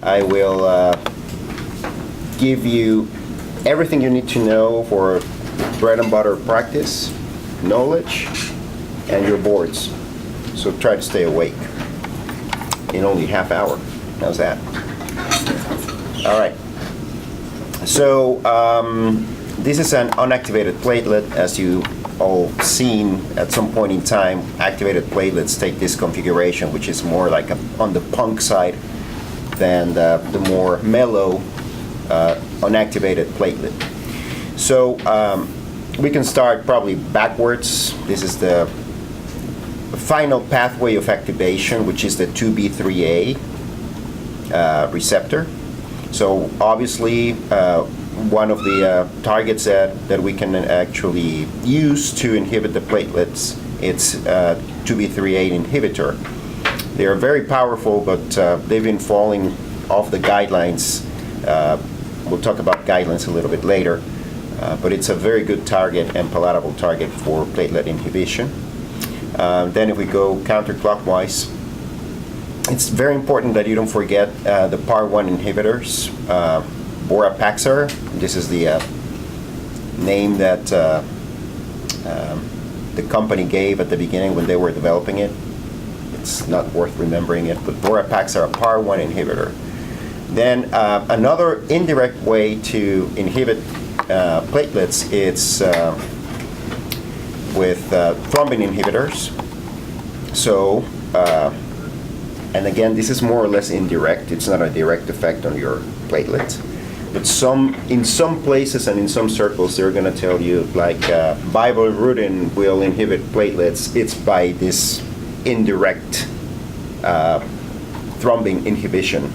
I will give you everything you need to know for bread and butter practice, knowledge, and your boards. So try to stay awake in only half hour. How's that? All right. So this is an unactivated platelet. As you all seen at some point in time, activated platelets take this configuration, which is more like on the punk side than the more mellow unactivated platelet. So we can start probably backwards. This is the final pathway of activation, which is the 2B3A receptor. So obviously one of the targets that we can actually use to inhibit the platelets, it's 2B3A inhibitor. They are very powerful, but they've been falling off the guidelines. We'll talk about guidelines a little bit later, but it's a very good target and palatable target for platelet inhibition. Then if we go counterclockwise, it's very important that you don't forget the PAR1 inhibitors. Exaire, this is the name that the company gave at the beginning when they were developing it. It's not worth remembering it, but Exaire, a PAR1 inhibitor. Then another indirect way to inhibit platelets is with thrombin inhibitors. So, and again, this is more or less indirect. It's not a direct effect on your platelets. But in some places and in some circles, they're going to tell you, like, bilirubin will inhibit platelets. It's by this indirect thrombin inhibition.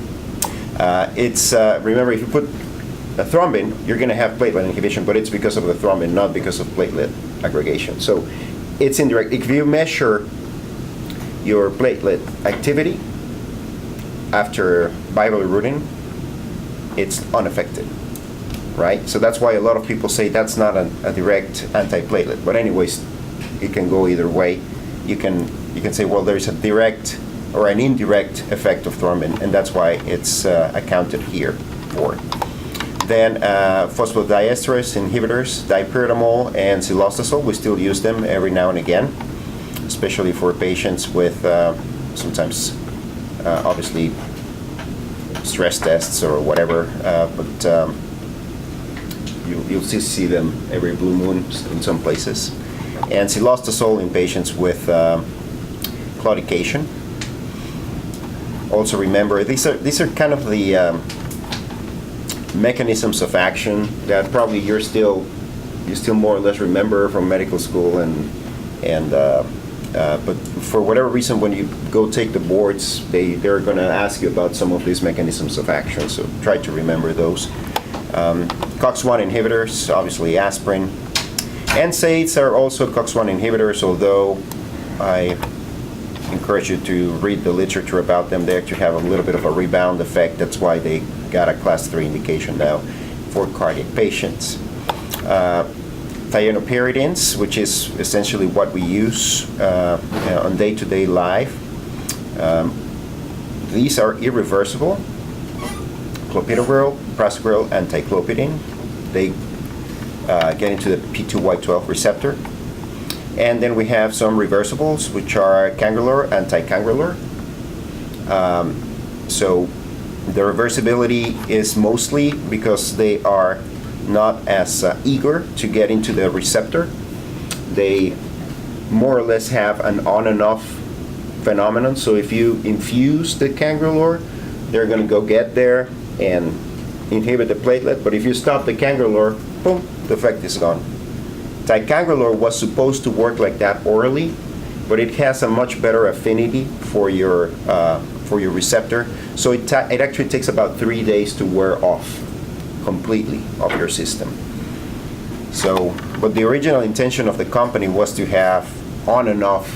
Remember, if you put a thrombin, you're going to have platelet inhibition, but it's because of the thrombin, not because of platelet aggregation. So it's indirect. If you measure your platelet activity after bilirubin, it's unaffected, right? So that's why a lot of people say that's not a direct anti-platelet. But anyways, it can go either way. You can say, well, there's a direct or an indirect effect of thrombin, and that's why it's accounted here for. Then phosphodiesterase inhibitors, dipyridamole and cilostazol, we still use them every now and again, especially for patients with sometimes obviously stress tests or whatever, but you'll still see them every blue moon in some places. And cilostazol in patients with claudication. Also remember, these are kind of the mechanisms of action that probably you still more or less remember from medical school, but for whatever reason, when you go take the boards, they're going to ask you about some of these mechanisms of action, so try to remember those. COX-1 inhibitors, obviously aspirin. NSAIDs are also COX-1 inhibitors, although I encourage you to read the literature about them. They actually have a little bit of a rebound effect. That's why they got a class 3 indication now for cardiac patients. Thienopyridines, which is essentially what we use on day-to-day life. These are irreversible. Clopidogrel, prasugrel, and ticlopidine. They get into the P2Y12 receptor. And then we have some reversibles, which are cangrelor and ticangrelor. So the reversibility is mostly because they are not as eager to get into the receptor. They more or less have an on and off phenomenon. So if you infuse the cangrelor, they're going to go get there and inhibit the platelet. But if you stop the cangrelor, boom, the effect is gone. Ticangrelor was supposed to work like that orally, but it has a much better affinity for your receptor. So it actually takes about 3 days to wear off completely of your system. So, but the original intention of the company was to have on and off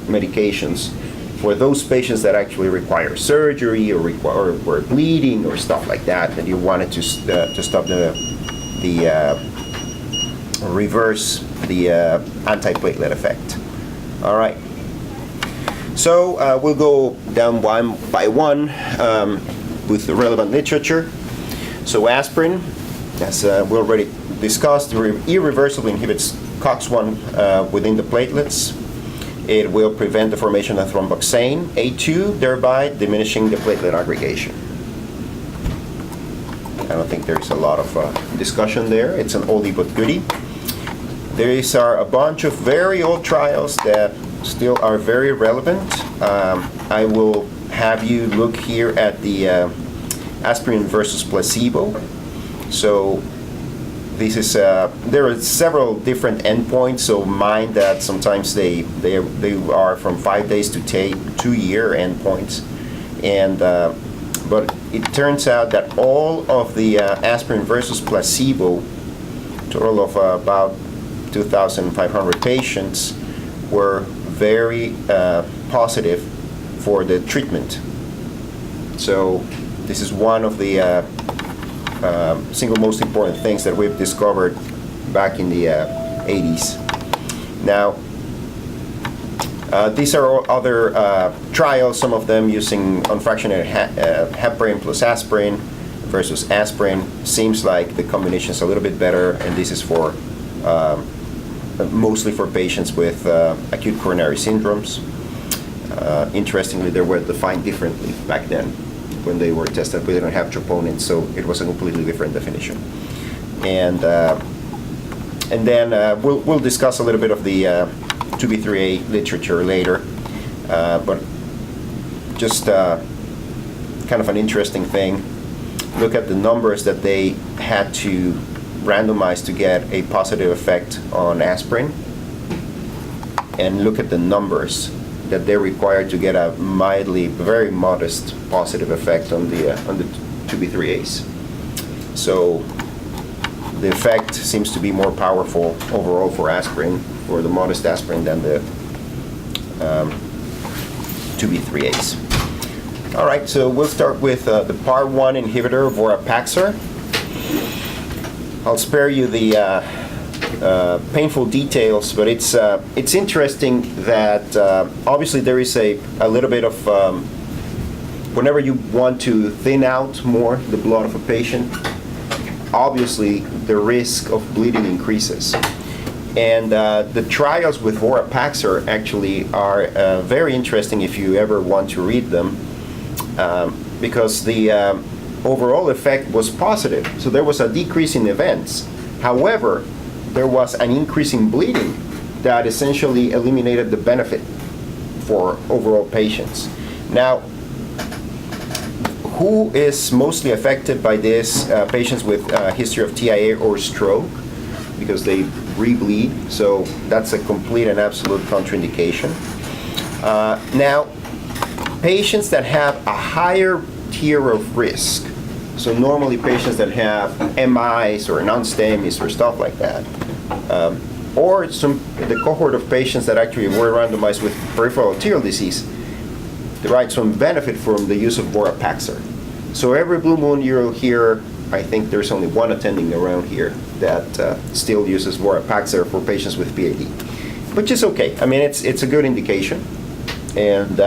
medications for those patients that actually require surgery or were bleeding or stuff like that, and you wanted to stop reverse the antiplatelet effect. All right. So we'll go down one by one. with the relevant literature. So aspirin, as we already discussed, irreversibly inhibits COX-1 within the platelets. It will prevent the formation of thromboxane, A2, thereby diminishing the platelet aggregation. I don't think there's a lot of discussion there. It's an oldie but goodie. These are a bunch of very old trials that still are very relevant. I will have you look here at the aspirin versus placebo. So this is there are several different endpoints. So mind that sometimes they are from 5 days to 2-year endpoints, and but it turns out that all of the aspirin versus placebo, total of about 2,500 patients, were very positive for the treatment. So this is one of the single most important things that we've discovered back in the 80s. Now, these are all other trials, some of them using unfractionated heparin plus aspirin versus aspirin. Seems like the combination is a little bit better, and this is for mostly for patients with acute coronary syndromes. Interestingly, they were defined differently back then when they were tested. We didn't have troponins, so it was a completely different definition. And then we'll discuss a little bit of the 2B3A literature later, but just kind of an interesting thing. Look at the numbers that they had to randomize to get a positive effect on aspirin, and look at the numbers that they're required to get a mildly, very modest positive effect on the 2B3As. So the effect seems to be more powerful overall for aspirin, for the modest aspirin, than the 2B3As. All right, so we'll start with the PAR1 inhibitor, Vorapaxar. I'll spare you the painful details, but it's interesting that obviously there is a little bit of whenever you want to thin out more the blood of a patient, obviously the risk of bleeding increases. And the trials with Vorapaxar actually are very interesting if you ever want to read them, because the overall effect was positive. So there was a decrease in events. However, there was an increase in bleeding that essentially eliminated the benefit for overall patients. Now, who is mostly affected by this? Patients with history of TIA or stroke, because they rebleed, so that's a complete and absolute contraindication. Now, patients that have a higher tier of risk, so normally patients that have MIs or non-STEMIs or stuff like that, or the cohort of patients that actually were randomized with peripheral arterial disease, derive some benefit from the use of Vorapaxar. So every blue moon you'll hear, I think there's only one attending around here that still uses Vorapaxar for patients with PAD, which is okay. I mean, it's a good indication. And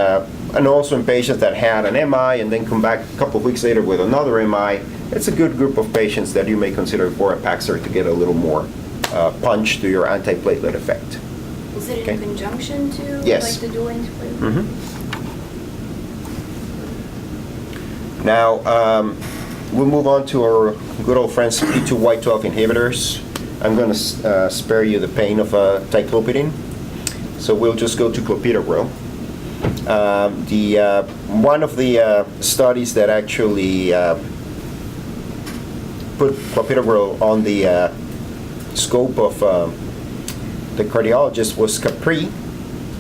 also in patients that had an MI and then come back a couple of weeks later with another MI, it's a good group of patients that you may consider Vorapaxar to get a little more punch to your anti-platelet effect. Is it in conjunction to Yes. like the dual antiplatelet? Mm-hmm. Now, we'll move on to our good old friends P2Y12 inhibitors. I'm going to spare you the pain of ticlopidine, so we'll just go to clopidogrel. One of the studies that actually put clopidogrel on the scope of the cardiologist was CAPRI,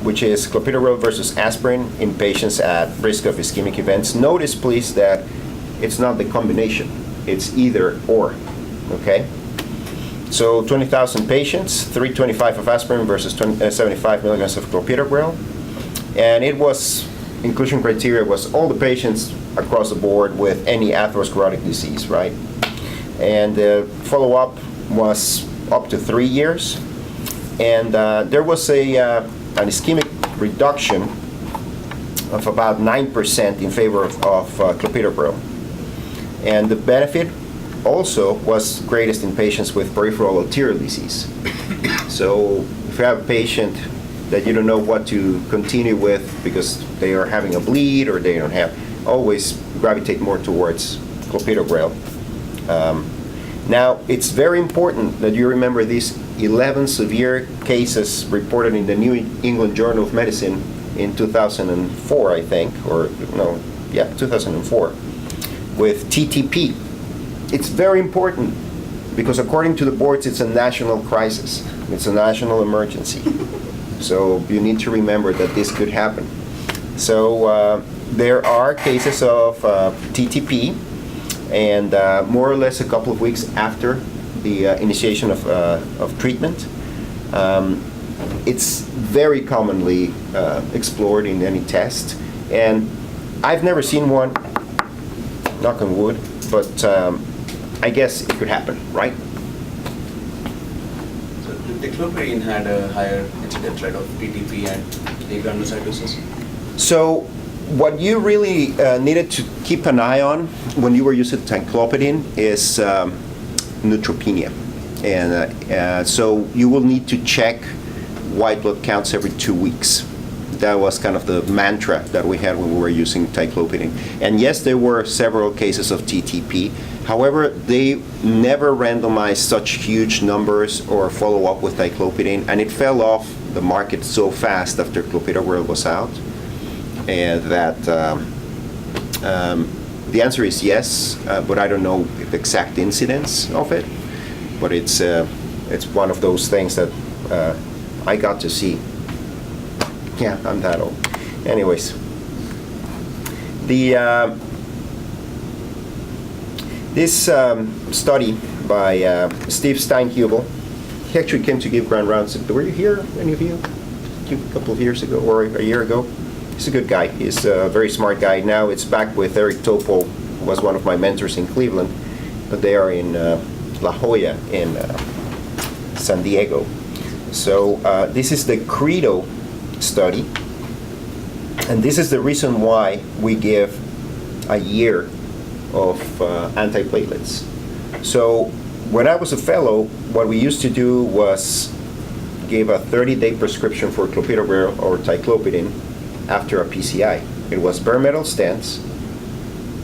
which is clopidogrel versus aspirin in patients at risk of ischemic events. Notice, please, that it's not the combination. It's either or, okay? So 20,000 patients, 325 of aspirin versus 75 milligrams of clopidogrel. And it was, inclusion criteria was all the patients across the board with any atherosclerotic disease, right? And the follow-up was up to 3 years. And there was an ischemic reduction of about 9% in favor of clopidogrel. And the benefit also was greatest in patients with peripheral arterial disease. So if you have a patient that you don't know what to continue with because they are having a bleed or they don't have, always gravitate more towards clopidogrel. Now, it's very important that you remember these 11 severe cases reported in the New England Journal of Medicine in 2004, I think, or no, yeah, 2004, with TTP. It's very important because according to the boards, it's a national crisis. It's a national emergency. So you need to remember that this could happen. So there are cases of TTP, and more or less a couple of weeks after the initiation of treatment, it's very commonly explored in any test. And I've never seen one, knock on wood, but I guess it could happen, right? So the clopidogrel had a higher incidence rate of TTP and granulocytosis? So what you really needed to keep an eye on when you were using tinclopidine is neutropenia. And so you will need to check white blood counts every 2 weeks. That was kind of the mantra that we had when we were using tinclopidine. And yes, there were several cases of TTP. However, they never randomized such huge numbers or follow up with tinclopidine, and it fell off the market so fast after clopidogrel was out. And that the answer is yes, but I don't know the exact incidence of it. But it's one of those things that I got to see. Yeah, I'm that old. Anyways, this study by Steve Steinhubel, he actually came to give grand rounds. Were you here, any of you, a couple of years ago or a year ago? He's a good guy. He's a very smart guy. Now it's back with Eric Topol, who was one of my mentors in Cleveland, but they are in La Jolla in San Diego. So this is the CREDO study, and this is the reason why we give a year of antiplatelets. So when I was a fellow, what we used to do was give a 30-day prescription for clopidogrel or tinclopidine after a PCI. It was bare metal stents,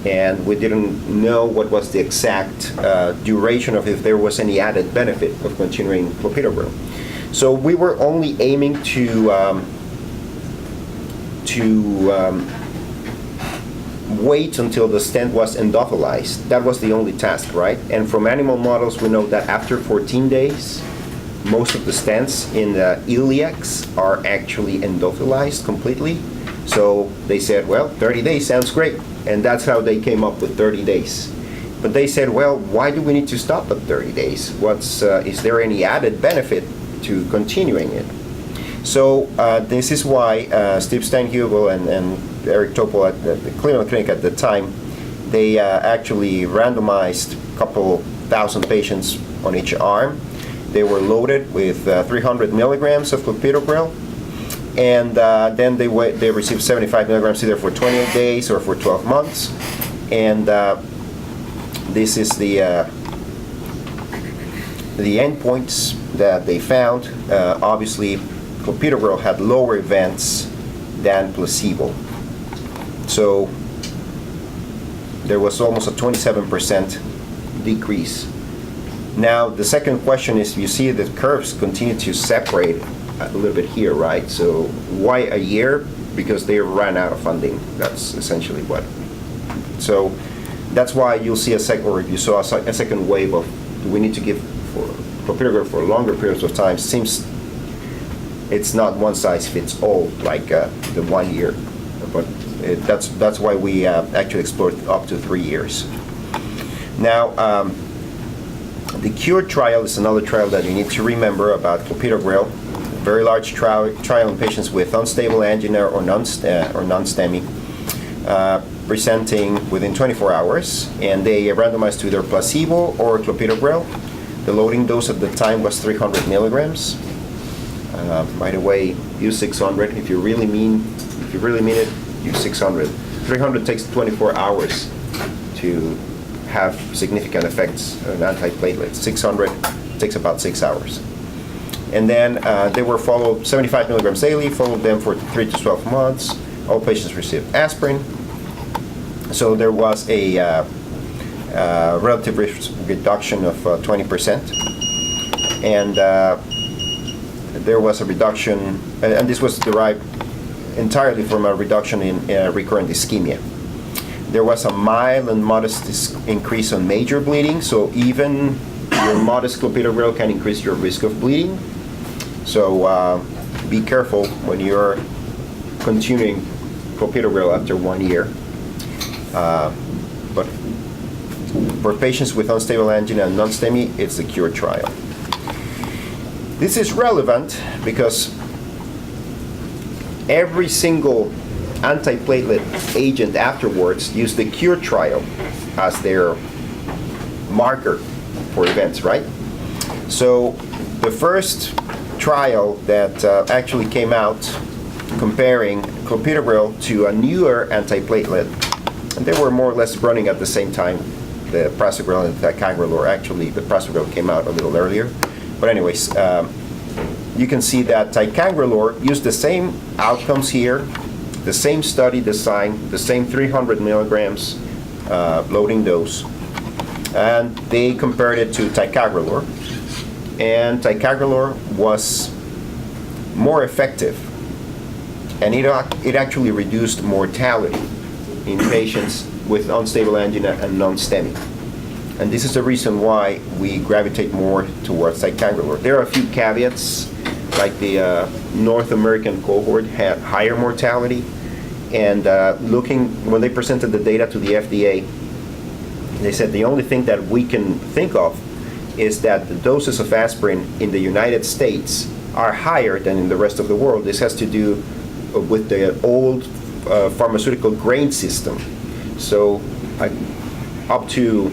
and we didn't know what was the exact duration of if there was any added benefit of continuing clopidogrel. So we were only aiming to wait until the stent was endothelized. That was the only task, right? And from animal models, we know that after 14 days, most of the stents in the iliacs are actually endothelized completely. So they said, well, 30 days sounds great. And that's how they came up with 30 days. But they said, well, why do we need to stop at 30 days? Is there any added benefit to continuing it? So this is why Steve Steinhubel and Eric Topol at the Cleveland Clinic at the time, they actually randomized a couple thousand patients on each arm. They were loaded with 300 milligrams of clopidogrel, and then they received 75 milligrams either for 28 days or for 12 months. And this is the endpoints that they found. Obviously, clopidogrel had lower events than placebo. So there was almost a 27% decrease. Now, the second question is, you see the curves continue to separate a little bit here, right? So why a year? Because they ran out of funding. That's essentially what. So that's why you'll see you saw a second wave of, do we need to give for clopidogrel for longer periods of time? Seems it's not one size fits all, like the 1 year. But that's why we actually explored up to 3 years. Now, the CURE trial is another trial that you need to remember about clopidogrel. Very large trial in patients with unstable angina or non-STEMI, presenting within 24 hours, and they randomized to either placebo or clopidogrel. The loading dose at the time was 300 milligrams. By the way, use 600 if you really mean it. Use 600. 300 takes 24 hours to have significant effects on antiplatelets. 600 takes about 6 hours. And then they were followed 75 milligrams daily, followed them for 3 to 12 months. All patients received aspirin. So there was a relative risk reduction of 20%. And there was a reduction, and this was derived entirely from a reduction in recurrent ischemia. There was a mild and modest increase on major bleeding, so even your modest clopidogrel can increase your risk of bleeding. So be careful when you're continuing clopidogrel after 1 year. But for patients with unstable angina and non-STEMI, it's the CURE trial. This is relevant because every single antiplatelet agent afterwards used the CURE trial as their marker for events, right? So the first trial that actually came out comparing clopidogrel to a newer antiplatelet, and they were more or less running at the same time, the prasugrel and ticagrelor. Actually, the prasugrel came out a little earlier. But anyways, you can see that ticagrelor used the same outcomes here, the same study design, the same 300 milligrams loading dose, and they compared it to ticagrelor, and ticagrelor was more effective, and it actually reduced mortality in patients with unstable angina and non-STEMI. And this is the reason why we gravitate more towards ticagrelor. There are a few caveats, like the North American cohort had higher mortality, and when they presented the data to the FDA, they said the only thing that we can think of is that the doses of aspirin in the United States are higher than in the rest of the world. This has to do with the old pharmaceutical grain system. So up to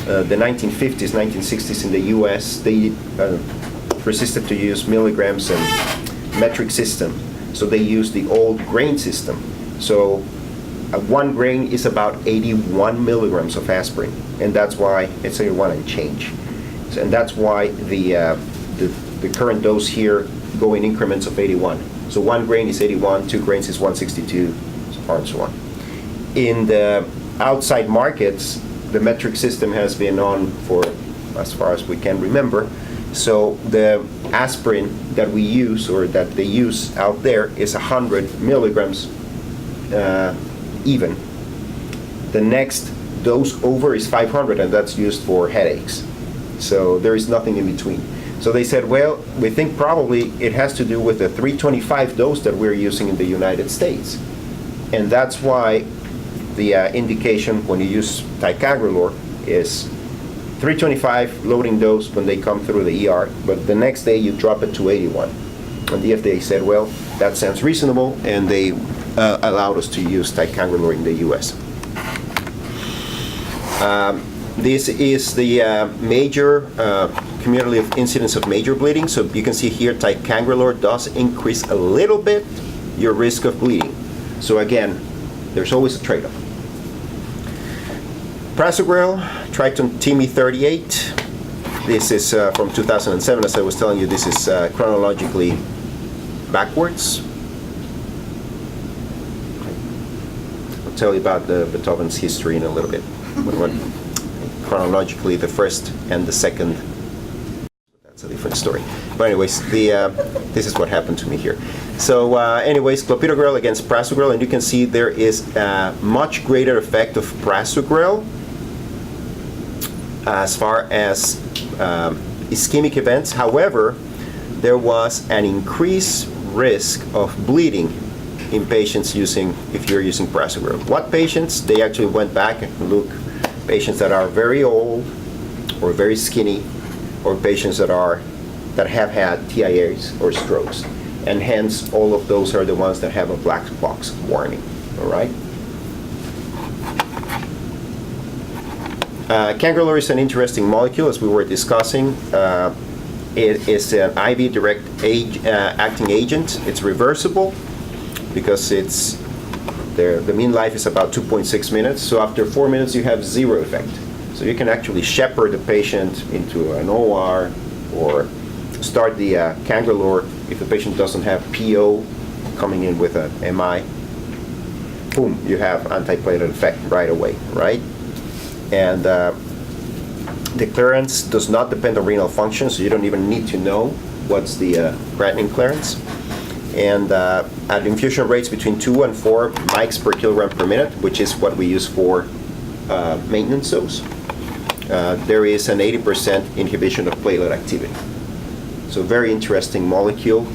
the 1950s, 1960s in the US, they persisted to use milligrams and metric system. So they used the old grain system. So 1 grain is about 81 milligrams of aspirin, and that's why it's 81 and change. So, and that's why the current dose here go in increments of 81. So 1 grain is 81, 2 grains is 162, so far and so on. In the outside markets, the metric system has been on for as far as we can remember. So the aspirin that we use, or that they use out there, is 100 milligrams even. The next dose over is 500, and that's used for headaches. So there is nothing in between. So they said, well, we think probably it has to do with the 325 dose that we're using in the United States. And that's why the indication when you use ticagrelor is 325 loading dose when they come through the ER, but the next day you drop it to 81. And the FDA said, well, that sounds reasonable, and they allowed us to use ticagrelor in the US. This is the major cumulative incidence of major bleeding. So you can see here ticagrelor does increase a little bit your risk of bleeding. So again, there's always a trade-off. Prasugrel, Triton TIMI 38. This is from 2007. As I was telling you, this is chronologically backwards. I'll tell you about Beethoven's history in a little bit. Chronologically, the first and the second. That's a different story. But anyways, this is what happened to me here. So anyways, clopidogrel against prasugrel, and you can see there is a much greater effect of prasugrel as far as ischemic events. However, there was an increased risk of bleeding in patients if you're using prasugrel. What patients? They actually went back and looked. Patients that are very old or very skinny, or patients that have had TIAs or strokes, and hence all of those are the ones that have a black box warning. All right. Cangrelor is an interesting molecule, as we were discussing. It is an IV direct acting agent. It's reversible because it's The mean life is about 2.6 minutes, so after 4 minutes you have zero effect. So you can actually shepherd the patient into an OR or start the cangrelor if the patient doesn't have PO coming in with a MI. Boom, you have antiplatelet effect right away, right? And the clearance does not depend on renal function, so you don't even need to know what's the creatinine clearance. And at infusion rates between 2 and 4 mics per kilogram per minute, which is what we use for maintenance dose, there is an 80% inhibition of platelet activity. So very interesting molecule.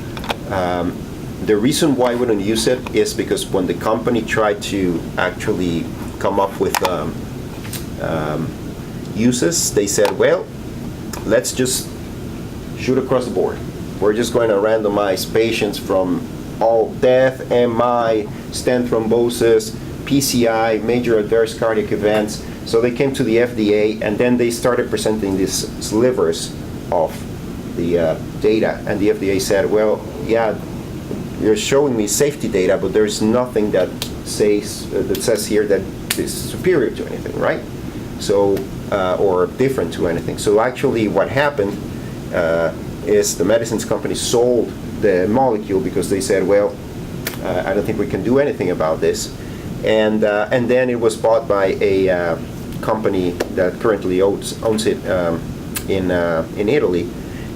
The reason why we don't use it is because when the company tried to actually come up with uses, they said, well, let's just shoot across the board. We're just going to randomize patients from all death, MI, stent thrombosis, PCI, major adverse cardiac events. So they came to the FDA, and then they started presenting these slivers of the data, and the FDA said, well, yeah, you're showing me safety data, but there's nothing that says here that is superior to anything, right? So, or different to anything. So actually what happened is the medicines company sold the molecule because they said, well, I don't think we can do anything about this. And then it was bought by a company that currently owns it in Italy.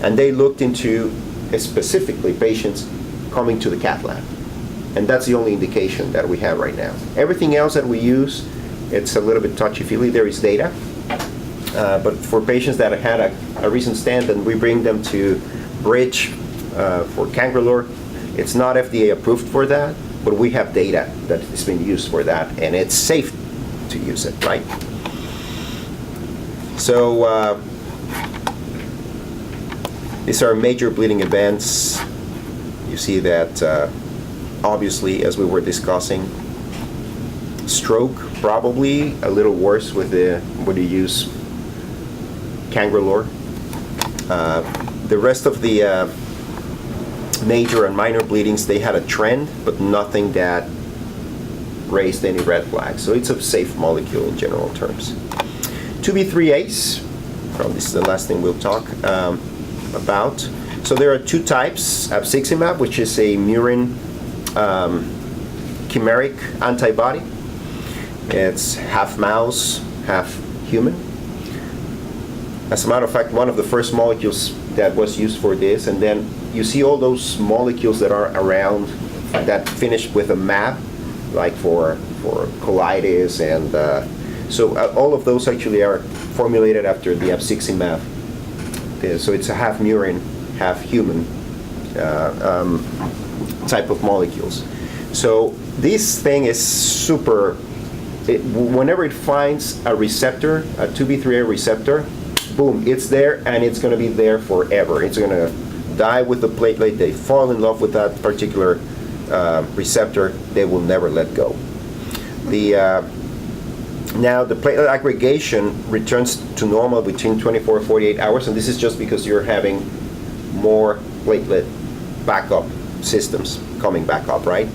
And they looked into specifically patients coming to the cath lab. And that's the only indication that we have right now. Everything else that we use, it's a little bit touchy-feely. There is data. But for patients that had a recent stent and we bring them to Bridge for cangrelor, it's not FDA approved for that, but we have data that has been used for that, and it's safe to use it, right? So these are major bleeding events. You see that obviously, as we were discussing, stroke probably a little worse with when you use cangrelor. The rest of the major and minor bleedings, they had a trend, but nothing that raised any red flags. So it's a safe molecule in general terms. 2B3As, well, this is the last thing we'll talk about. So there are two types, abciximab, which is a murine chimeric antibody. It's half mouse, half human. As a matter of fact, one of the first molecules that was used for this, and then you see all those molecules that are around that finish with a mAb, like for colitis, and so all of those actually are formulated after the abciximab. So it's a half murine, half human type of molecules. So this thing is super, whenever it finds a receptor, a 2B3A receptor, boom, it's there, and it's going to be there forever. It's going to die with the platelet. They fall in love with that particular receptor. They will never let go. Now, the platelet aggregation returns to normal between 24 and 48 hours, and this is just because you're having more platelet backup systems coming back up, right?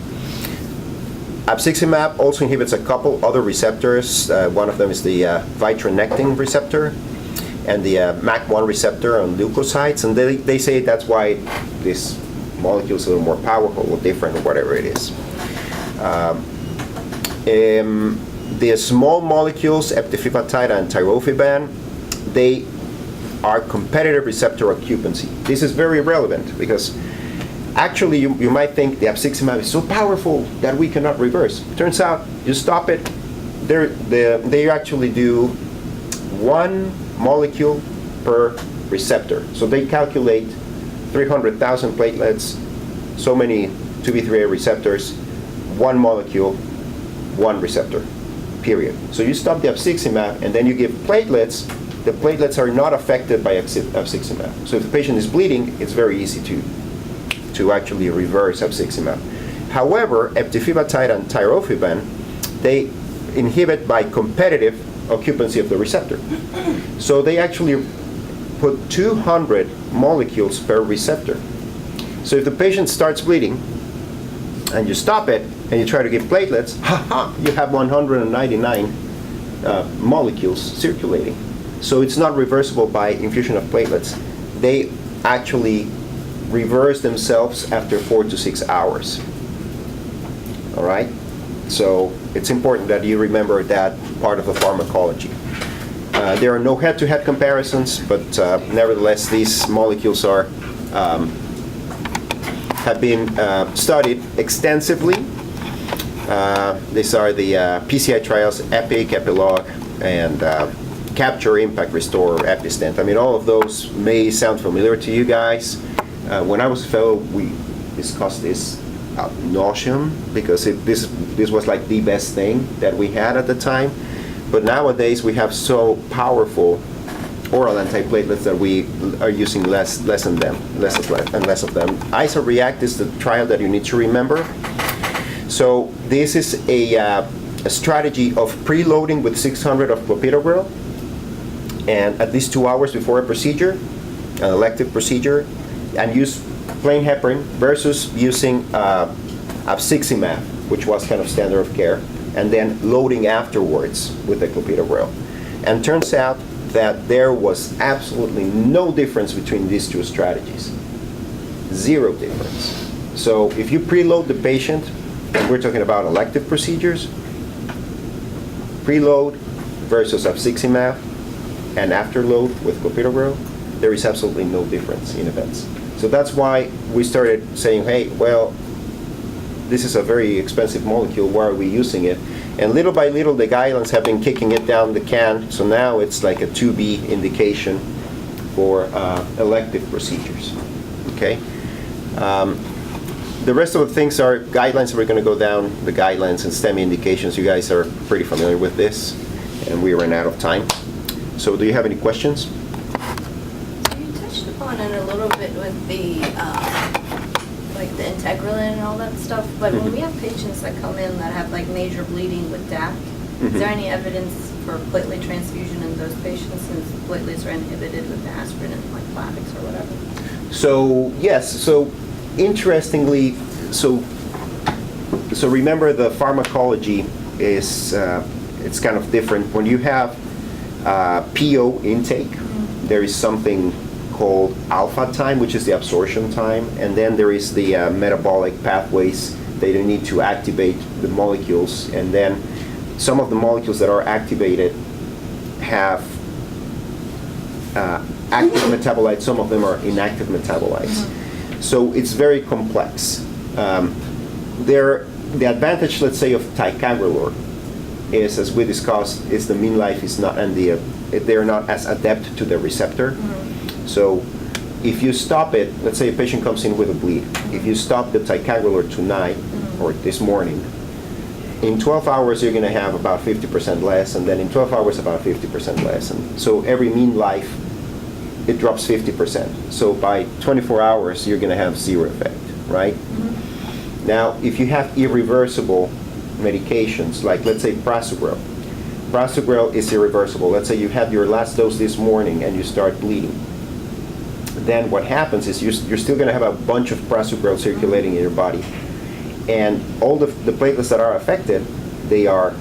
Abciximab also inhibits a couple other receptors. One of them is the vitronectin receptor and the MAC1 receptor on leukocytes, and they say that's why this molecule is a little more powerful or different or whatever it is. The small molecules, eptifibatide and tirofiban, they are competitive receptor occupancy. This is very relevant because actually you might think the abciximab is so powerful that we cannot reverse. Turns out you stop it, they actually do 1 molecule per receptor. So they calculate 300,000 platelets, so many 2B3A receptors, 1 molecule, 1 receptor, period. So you stop the abciximab and then you give platelets. The platelets are not affected by abciximab. So if the patient is bleeding, it's very easy to actually reverse abciximab. However, eptifibatide and tirofiban, they inhibit by competitive occupancy of the receptor. So they actually put 200 molecules per receptor. So if the patient starts bleeding and you stop it, and you try to give platelets, you have 199 molecules circulating. So it's not reversible by infusion of platelets. They actually reverse themselves after 4 to 6 hours. All right? So it's important that you remember that part of the pharmacology. There are no head-to-head comparisons, but nevertheless, these molecules are have been studied extensively. These are the PCI trials, EPIC, Epilogue, and Capture, Impact, Restore, Epistent. I mean, all of those may sound familiar to you guys. When I was a fellow, we discussed this ad nauseum because this was like the best thing that we had at the time. But nowadays, we have so powerful oral antiplatelets that we are using less of them. ISO-REACT is the trial that you need to remember. So this is a strategy of preloading with 600 of clopidogrel, and at least 2 hours before a procedure, an elective procedure, and use plain heparin versus using abciximab, which was kind of standard of care, and then loading afterwards with the clopidogrel. And turns out that there was absolutely no difference between these two strategies. Zero difference. So if you preload the patient, and we're talking about elective procedures, preload versus abciximab, and afterload with clopidogrel, there is absolutely no difference in events. So that's why we started saying, hey, well, this is a very expensive molecule, why are we using it? And little by little, the guidelines have been kicking it down the can, so now it's like a 2B indication for elective procedures, okay? The rest of the things are guidelines. We're going to go down the guidelines and STEMI indications. You guys are pretty familiar with this, and we ran out of time. So do you have any questions? You touched upon it a little bit with the like the integralin and all that stuff, but when we have patients that come in that have like major bleeding with DAC, is there any evidence for platelet transfusion in those patients since platelets are inhibited with the aspirin and like Plavix or whatever? So yes, so interestingly, so remember the pharmacology is it's kind of different. When you have PO intake, there is something called alpha time, which is the absorption time, and then there is the metabolic pathways that you need to activate the molecules, and then some of the molecules that are activated have active metabolites, some of them are inactive metabolites. So it's very complex. The advantage, let's say, of ticagrelor is, as we discussed, is the mean life is not, and they're not as adept to the receptor. So if you stop it, let's say a patient comes in with a bleed, if you stop the ticagrelor tonight or this morning, in 12 hours you're going to have about 50% less, and then in 12 hours about 50% less. And so every mean life, it drops 50%. So by 24 hours you're going to have zero effect, right? Now, if you have irreversible medications, like let's say prasugrel. Prasugrel is irreversible. Let's say you had your last dose this morning and you start bleeding. Then what happens is you're still going to have a bunch of prasugrel circulating in your body. And all the platelets that are affected, they are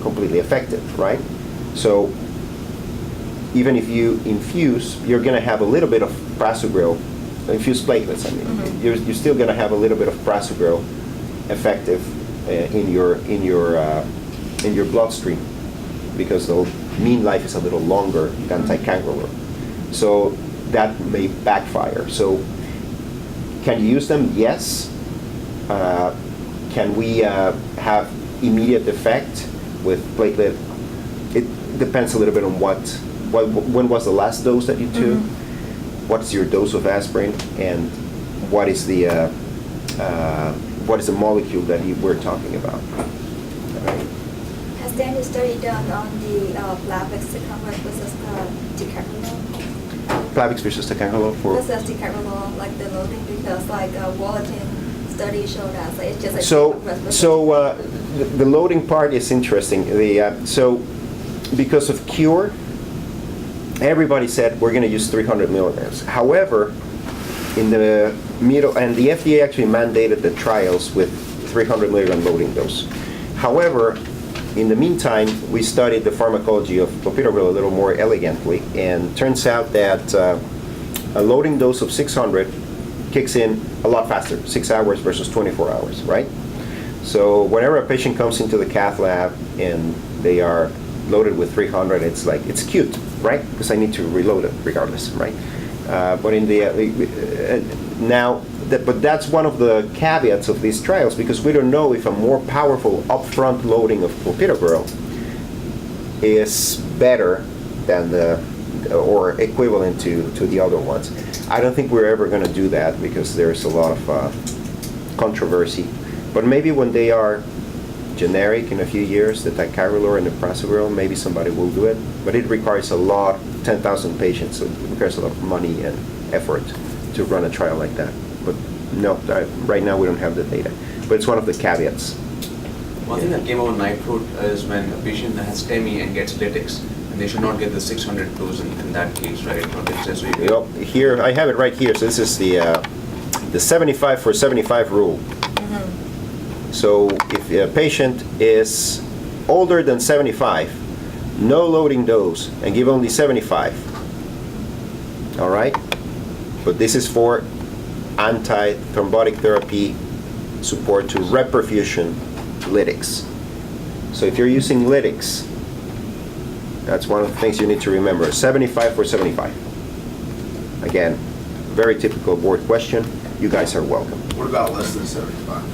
completely affected, right? So even if you infuse, you're going to have a little bit of prasugrel, infused platelets, I mean. You're still going to have a little bit of prasugrel effective in your bloodstream, because the mean life is a little longer than ticagrelor. So that may backfire. So can you use them? Yes. Can we have immediate effect with platelet? It depends a little bit on when was the last dose that you took, what's your dose of aspirin, and what is the molecule that we're talking about. All right. Has there any study done on the Plavix versus ticagrelor? Plavix versus ticagrelor for? Versus ticagrelor, like the loading, because like Wallerton study showed us like, it's just like the loading part is interesting. So because of cure, everybody said we're going to use 300 milligrams. However, in the middle, and the FDA actually mandated the trials with 300 milligram loading dose. However, in the meantime, we studied the pharmacology of clopidogrel a little more elegantly, and turns out that a loading dose of 600 kicks in a lot faster, 6 hours versus 24 hours, right? So whenever a patient comes into the cath lab and they are loaded with 300, it's like, it's cute, right? Because I need to reload it regardless, right? But in the but that's one of the caveats of these trials, because we don't know if a more powerful upfront loading of clopidogrel is better than or equivalent to the other ones. I don't think we're ever going to do that because there's a lot of controversy. But maybe when they are generic in a few years, the ticagrelor and the prasugrel, maybe somebody will do it. But it requires a lot, 10,000 patients, so it requires a lot of money and effort to run a trial like that. But no, right now we don't have the data. But it's one of the caveats. One thing that came over night food is when a patient has STEMI and gets lytics, and they should not get the 600 dose in that case, right? Or they just Yep, here, I have it right here. So this is the 75 for 75 rule. So if a patient is older than 75, no loading dose, and give only 75. All right? But this is for anti-thrombotic therapy support to reperfusion lytics. So if you're using lytics, that's one of the things you need to remember. 75 for 75. Again, very typical board question. You guys are welcome. What about less than 75?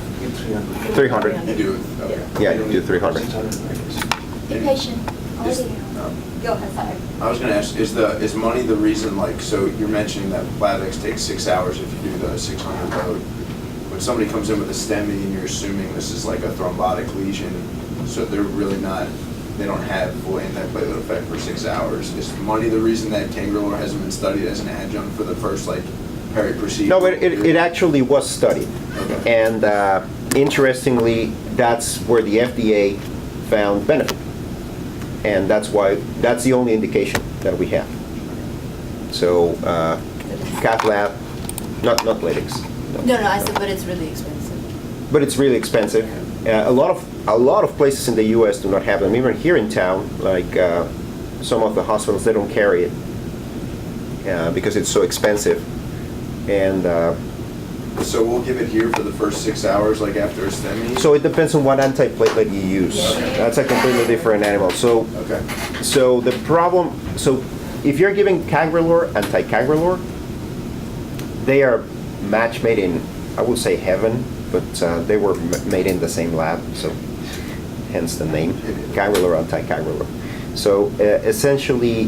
300. You do it? Okay. Yeah, you do 300. Inpatient. Is- Go ahead, sorry. I was going to ask, is money the reason, like, so you're mentioning that Plavix takes 6 hours if you do the 600 load. When somebody comes in with a STEMI and you're assuming this is like a thrombotic lesion, so they're really not, they don't have full antiplatelet effect for 6 hours. Is money the reason that cangrelor hasn't been studied as an adjunct for the first, like, peri-procedure? No, but it actually was studied. Okay. And interestingly, that's where the FDA found benefit. And that's the only indication that we have. So, cath lab, not lytics. No, I said, but it's really expensive. But it's really expensive. A lot of places in the U.S. do not have them. Even here in town, like some of the hospitals, they don't carry it because it's so expensive. And So we'll give it here for the first 6 hours, like after a STEMI? so it depends on what antiplatelet you use. Okay. That's a completely different animal. So Okay. So the problem, so if you're giving cangrelor and ticagrelor, they are match made in, I would say heaven, but they were made in the same lab, so hence the name, cangrelor and ticagrelor. So essentially,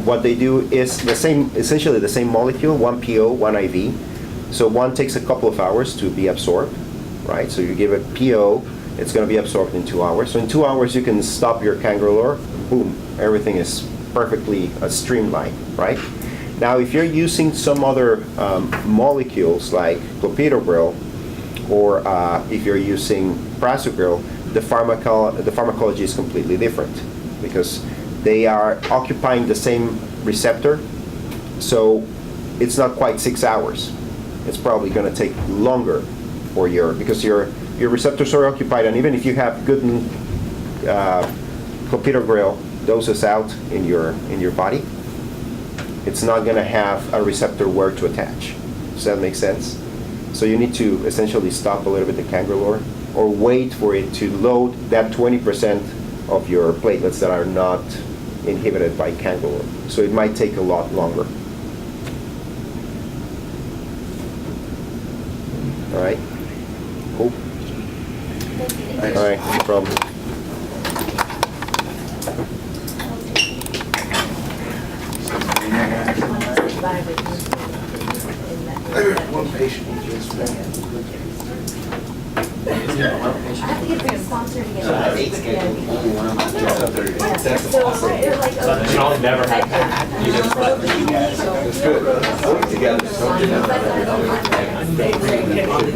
what they do is essentially the same molecule, one PO, one IV. So one takes a couple of hours to be absorbed, right? So you give it PO, it's going to be absorbed in 2 hours. So in 2 hours, you can stop your cangrelor, boom, everything is perfectly streamlined, right? Now, if you're using some other molecules like clopidogrel, or if you're using prasugrel, the pharmacology is completely different because they are occupying the same receptor, so it's not quite 6 hours. It's probably going to take longer for because your receptors are occupied, and even if you have good clopidogrel doses out in your body, it's not going to have a receptor where to attach. Does that make sense? So you need to essentially stop a little bit the cangrelor, or wait for it to load that 20% of your platelets that are not inhibited by cangrelor. So it might take a lot longer. All right? Cool? All right, no problem. One patient just I have to get the sponsor to get Eight scheduled, only one of them gets up there. So they're like, And I'll never have that. You just It's good. Work together. oh.